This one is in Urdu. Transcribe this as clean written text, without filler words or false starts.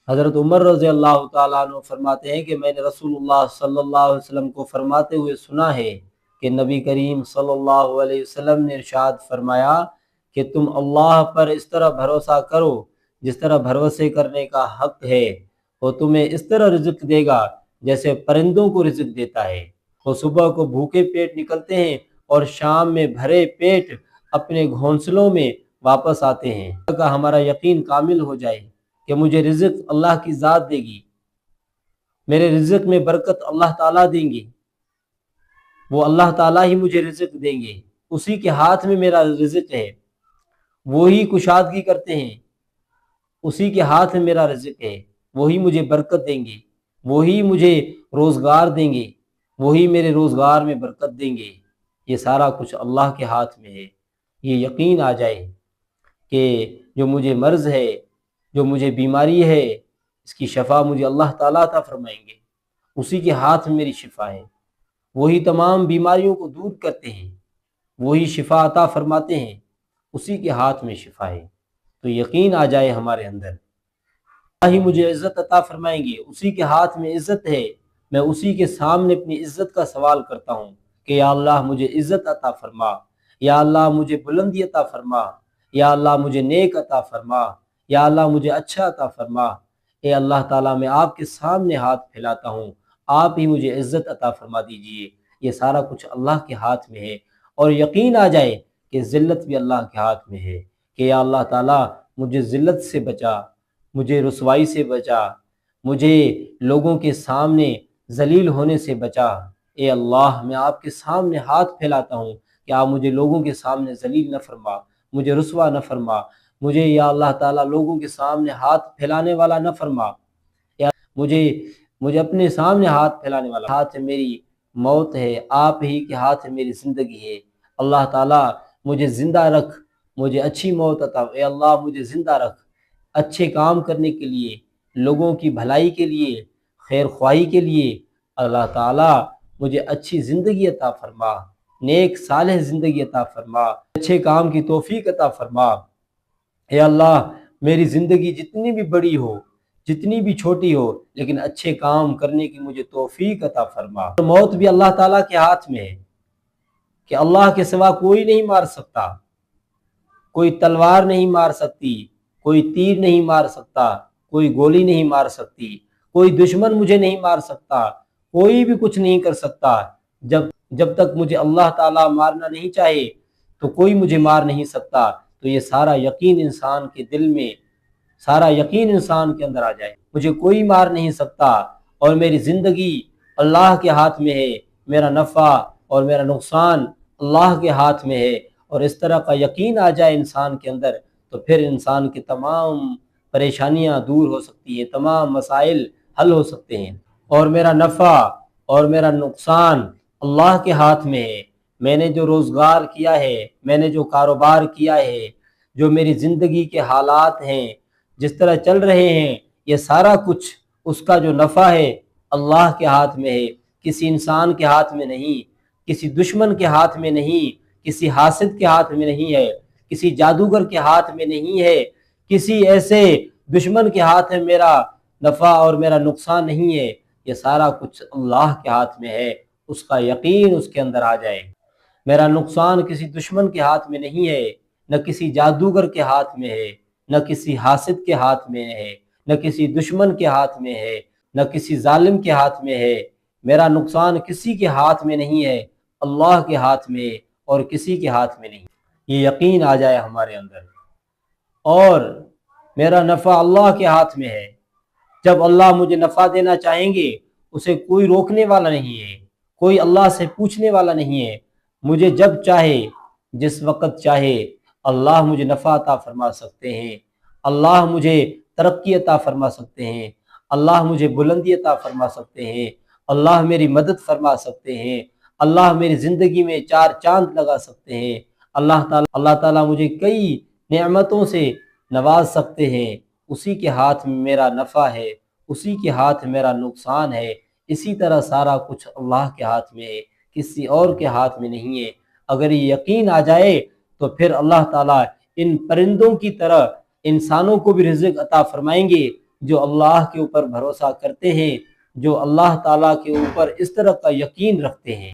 حضرت عمر رضی اللہ تعالیٰ عنہ فرماتے ہیں کہ میں نے رسول اللہ صلی اللہ علیہ وسلم کو فرماتے ہوئے سنا ہے کہ نبی کریم صلی اللہ علیہ وسلم نے ارشاد فرمایا کہ تم اللہ پر اس طرح بھروسہ کرو جس طرح بھروسے کرنے کا حق ہے، وہ تمہیں اس طرح رزق دے گا جیسے پرندوں کو رزق دیتا ہے۔ وہ صبح کو بھوکے پیٹ نکلتے ہیں اور شام میں بھرے پیٹ اپنے گھونسلوں میں واپس آتے ہیں۔ کا ہمارا یقین کامل ہو جائے کہ مجھے رزق اللہ کی ذات دے گی، میرے رزق میں برکت اللہ تعالیٰ دیں گے، وہ اللہ تعالیٰ ہی مجھے رزق دیں گے، اسی کے ہاتھ میں میرا رزق ہے، وہی کشادگی کرتے ہیں، اسی کے ہاتھ میں میرا رزق ہے، وہی مجھے برکت دیں گے، وہی مجھے روزگار دیں گے، وہی میرے روزگار میں برکت دیں گے۔ یہ سارا کچھ اللہ کے ہاتھ میں ہے۔ یہ یقین آ جائے کہ جو مجھے مرض ہے، جو مجھے بیماری ہے، اس کی شفا مجھے اللہ تعالیٰ عطا فرمائیں گے، اسی کے ہاتھ میں میری شفا ہے، وہی تمام بیماریوں کو دور کرتے ہیں، وہی شفا عطا فرماتے ہیں، اسی کے ہاتھ میں شفا ہے۔ تو یقین آ جائے ہمارے اندر، اللہ ہی مجھے عزت عطا فرمائیں گے، اسی کے ہاتھ میں عزت ہے، میں اسی کے سامنے اپنی عزت کا سوال کرتا ہوں کہ یا اللہ مجھے عزت عطا فرما، یا اللہ مجھے بلندی عطا فرما، یا اللہ مجھے نیک عطا فرما، یا اللہ مجھے اچھا عطا فرما۔ اے اللہ تعالیٰ میں آپ کے سامنے ہاتھ پھیلاتا ہوں، آپ ہی مجھے عزت عطا فرما دیجئے۔ یہ سارا کچھ اللہ کے ہاتھ میں ہے، اور یقین آ جائے کہ ذلت بھی اللہ کے ہاتھ میں ہے کہ یا اللہ تعالیٰ مجھے ذلت سے بچا، مجھے رسوائی سے بچا، مجھے لوگوں کے سامنے ذلیل ہونے سے بچا۔ اے اللہ میں آپ کے سامنے ہاتھ پھیلاتا ہوں کہ آپ مجھے لوگوں کے سامنے ذلیل نہ فرما، مجھے رسوا نہ فرما، مجھے یا اللہ تعالیٰ لوگوں کے سامنے ہاتھ پھیلانے والا نہ فرما، یا مجھے اپنے سامنے ہاتھ پھیلانے والا۔ ہاتھ میری موت ہے، آپ ہی کے ہاتھ میری زندگی ہے۔ اللہ تعالیٰ مجھے زندہ رکھ، مجھے اچھی موت عطا، اے اللہ مجھے زندہ رکھ اچھے کام کرنے کے لیے، لوگوں کی بھلائی کے لیے، خیر خواہی کے لیے۔ اللہ تعالیٰ مجھے اچھی زندگی عطا فرما، نیک صالح زندگی عطا فرما، اچھے کام کی توفیق عطا فرما۔ اے اللہ میری زندگی جتنی بھی بڑی ہو، جتنی بھی چھوٹی ہو، لیکن اچھے کام کرنے کی مجھے توفیق عطا فرما۔ موت بھی اللہ تعالیٰ کے ہاتھ میں ہے کہ اللہ کے سوا کوئی نہیں مار سکتا، کوئی تلوار نہیں مار سکتی، کوئی تیر نہیں مار سکتا، کوئی گولی نہیں مار سکتی، کوئی دشمن مجھے نہیں مار سکتا، کوئی بھی کچھ نہیں کر سکتا۔ جب تک مجھے اللہ تعالیٰ مارنا نہیں چاہے تو کوئی مجھے مار نہیں سکتا۔ تو یہ سارا یقین انسان کے دل میں، سارا یقین انسان کے اندر آ جائے، مجھے کوئی مار نہیں سکتا، اور میری زندگی اللہ کے ہاتھ میں ہے، میرا نفع اور میرا نقصان اللہ کے ہاتھ میں ہے۔ اور اس طرح کا یقین آ جائے انسان کے اندر تو پھر انسان کی تمام پریشانیاں دور ہو سکتی ہیں، تمام مسائل حل ہو سکتے ہیں۔ اور میرا نفع اور میرا نقصان اللہ کے ہاتھ میں ہے۔ میں نے جو روزگار کیا ہے، میں نے جو کاروبار کیا ہے، جو میری زندگی کے حالات ہیں، جس طرح چل رہے ہیں، یہ سارا کچھ اس کا جو نفع ہے اللہ کے ہاتھ میں ہے، کسی انسان کے ہاتھ میں نہیں، کسی دشمن کے ہاتھ میں نہیں، کسی حاسد کے ہاتھ میں نہیں ہے، کسی جادوگر کے ہاتھ میں نہیں ہے، کسی ایسے دشمن کے ہاتھ میں میرا نفع اور میرا نقصان نہیں ہے۔ یہ سارا کچھ اللہ کے ہاتھ میں ہے، اس کا یقین اس کے اندر آ جائے۔ میرا نقصان کسی دشمن کے ہاتھ میں نہیں ہے، نہ کسی جادوگر کے ہاتھ میں ہے، نہ کسی حاسد کے ہاتھ میں ہے، نہ کسی دشمن کے ہاتھ میں ہے، نہ کسی ظالم کے ہاتھ میں ہے۔ میرا نقصان کسی کے ہاتھ میں نہیں ہے، اللہ کے ہاتھ میں اور کسی کے ہاتھ میں نہیں۔ یہ یقین آ جائے ہمارے اندر۔ اور میرا نفع اللہ کے ہاتھ میں ہے، جب اللہ مجھے نفع دینا چاہیں گے اسے کوئی روکنے والا نہیں ہے، کوئی اللہ سے پوچھنے والا نہیں ہے۔ مجھے جب چاہے، جس وقت چاہے اللہ مجھے نفع عطا فرما سکتے ہیں، اللہ مجھے ترقی عطا فرما سکتے ہیں، اللہ مجھے بلندی عطا فرما سکتے ہیں، اللہ میری مدد فرما سکتے ہیں، اللہ میری زندگی میں چار چاند لگا سکتے ہیں، اللہ تعالیٰ مجھے کئی نعمتوں سے نواز سکتے ہیں۔ اسی کے ہاتھ میں میرا نفع ہے، اسی کے ہاتھ میں میرا نقصان ہے۔ اسی طرح سارا کچھ اللہ کے ہاتھ میں ہے، کسی اور کے ہاتھ میں نہیں ہے۔ اگر یہ یقین آ جائے تو پھر اللہ تعالیٰ ان پرندوں کی طرح انسانوں کو بھی رزق عطا فرمائیں گے، جو اللہ کے اوپر بھروسہ کرتے ہیں، جو اللہ تعالیٰ کے اوپر اس طرح کا یقین رکھتے ہیں۔